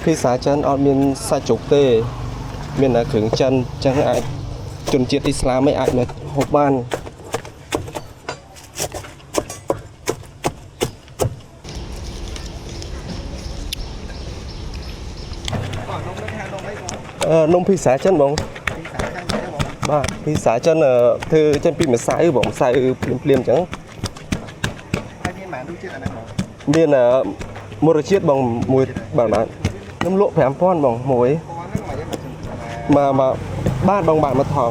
ភាសាចិនអត់មានសាច់ជ្រូកទេមានតែគ្រឿងចិនចឹងអាចជនជាតិអ៊ីស្លាមអាចមកហូបបាននំភាសាចិនបងបាទភាសាចិនធ្វើចេញពីម្សៅបងម្សៅភ្លាមៗចឹងមានមរជាតិបងមួយបាទខ្ញុំលក់ 5,000 បងមួយមកបាទបងបាទមកថង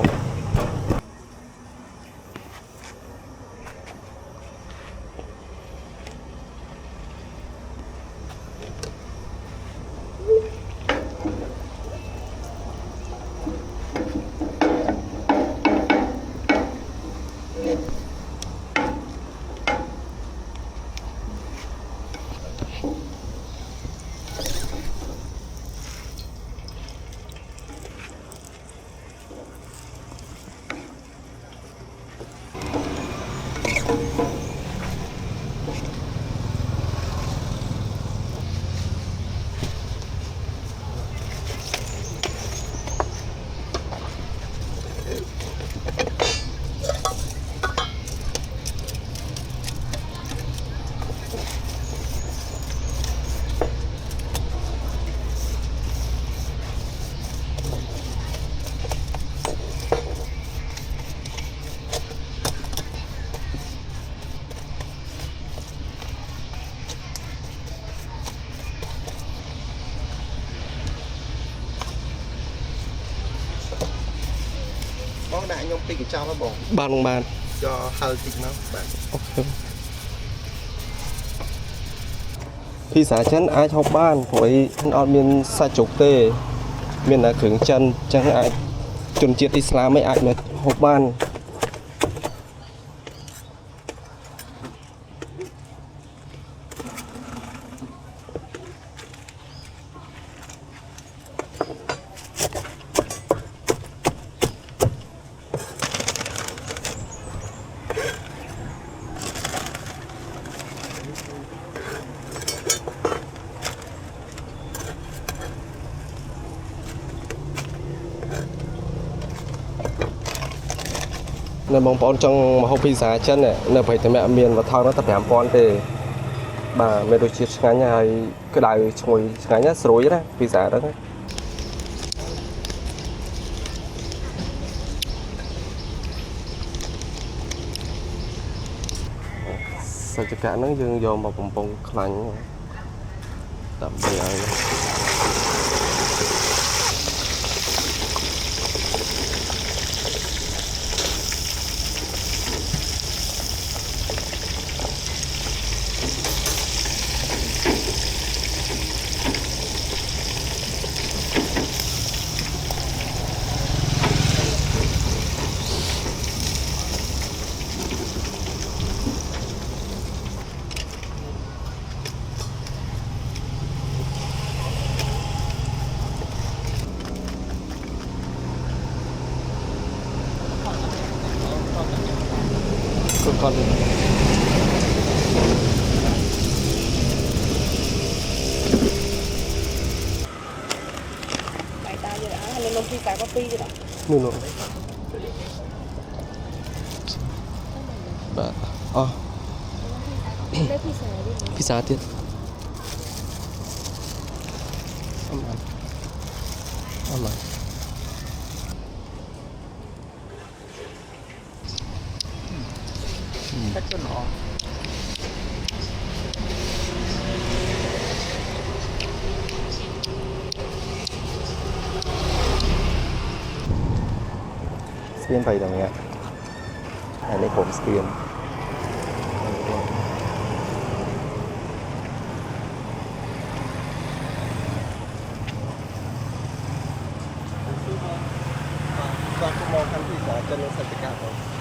បងដាក់ខ្ញុំពីកញ្ចប់ហ៎បងបានយកហៅតិចមកបាទអូខេភាសាចិនអាចហូបបានព្រោះអត់មានសាច់ជ្រូកទេមានតែគ្រឿងចិនចឹងអាចជនជាតិអ៊ីស្លាមអាចមកហូបបាននៅបងប្អូនចង់មកហូបភាសាចិននៅប្រទេសតែមានវត្ថុនោះតែ 5,000 ទេបាទមានរសជាតិឆ្ងាញ់ហើយក្តៅឈ្ងុយឆ្ងាញ់ណាស្រួយណាភាសាហ្នឹងសាច់ចង្កាក់ហ្នឹងយើងយកមកបំពងខ្លាញ់ដើម្បីឲ្យcòn tại tao giờ đã lên lông phi cải copy rồi đó nụ bạn pizzaទៀតអមCách cho nó Spiên vậy đồng ạ này lấy cổng spiên Con không mong khăn thị xã chân nó sạch cả rồi